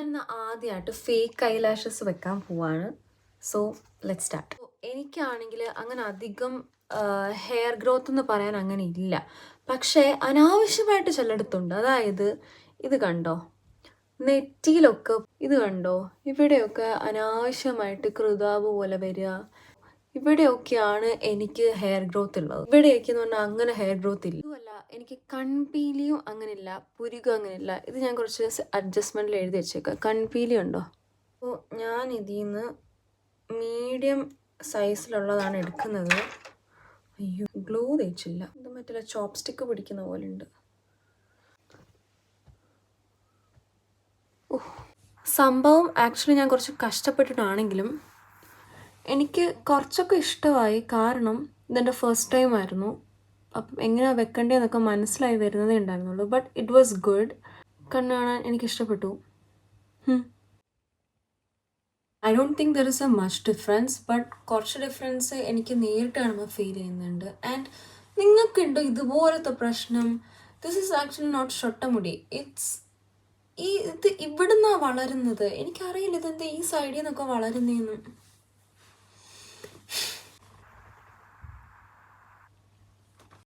ഞാനിന്ന് ആദ്യമായിട്ട് fake eyelashes വെക്കാൻ പോവാണ്. So let start. എനിക്കാണെങ്കിൽ അങ്ങനെ അധികം ഹെയർ ഗ്രോത്ത് എന്ന് പറയാൻ അങ്ങനെ ഇല്ല, പക്ഷേ അനാവശ്യമായിട്ട് ചിലയിടത്തുണ്ട്. അതായത് ഇത് കണ്ടോ, നെറ്റിയിലൊക്കെ ഇത് കണ്ടോ, ഇവിടെയൊക്കെ അനാവശ്യമായിട്ട് കൃതാവ് പോലെ വരിക. ഇവിടെയൊക്കെയാണ് എനിക്ക് ഹെയർ ഗ്രോത്ത് ഉള്ളത്. ഇവിടെയൊക്കെ എന്ന് പറഞ്ഞാൽ അങ്ങനെ ഹെയർ ഗ്രോത്ത് ഇല്ല. ഇതുമല്ല, എനിക്ക് കൺപീലിയും അങ്ങനെയില്ല, പുരുകം അങ്ങനെയില്ല. ഇത് ഞാൻ കുറച്ച് അഡ്ജസ്റ്റ്മെൻറ്റിൽ എഴുതി വെച്ചേക്കാം. കൺപീലി ഉണ്ടോ? അപ്പോൾ ഞാൻ ഇതിൽ നിന്ന് മീഡിയം സൈസിലുള്ളതാണ് എടുക്കുന്നത്. അയ്യോ, ഗ്ലൂ തേച്ചില്ല. ഇത് മറ്റുള്ള ചോപ്സ്റ്റിക്ക് പിടിക്കുന്ന പോലെ ഉണ്ട്. സംഭവം ആക്ച്വലി ഞാൻ കുറച്ച് കഷ്ടപ്പെട്ടിട്ടാണെങ്കിലും എനിക്ക് കുറച്ചൊക്കെ ഇഷ്ടമായി. കാരണം ഇതെൻ്റെ ഫസ്റ്റ് ടൈം ആയിരുന്നു. അപ്പം എങ്ങനെയാണ് വെക്കേണ്ടതെന്നൊക്കെ മനസ്സിലായി വരുന്നതേ ഉണ്ടായിരുന്നുള്ളൂ. But it was good. കണ്ണ് കാണാൻ എനിക്കിഷ്ടപ്പെട്ടു. I don't think there is a much difference, but കുറച്ച് ഡിഫറൻസ് എനിക്ക് നേരിട്ട് കാണുമ്പോൾ ഫീൽ ചെയ്യുന്നുണ്ട്. ആൻഡ് നിങ്ങൾക്കുണ്ടോ ഇതുപോലത്തെ പ്രശ്നം? ദിസ് ഈസ് ആക്ച്വലി നോട്ട് ഷൊട്ടമുടി. ഇത് ഇവിടുന്നാണ് വളരുന്നത്. എനിക്കറിയില്ല ഇതെന്താ ഈ സൈഡിൽ നിന്നൊക്കെ വളരുന്നതെന്ന്.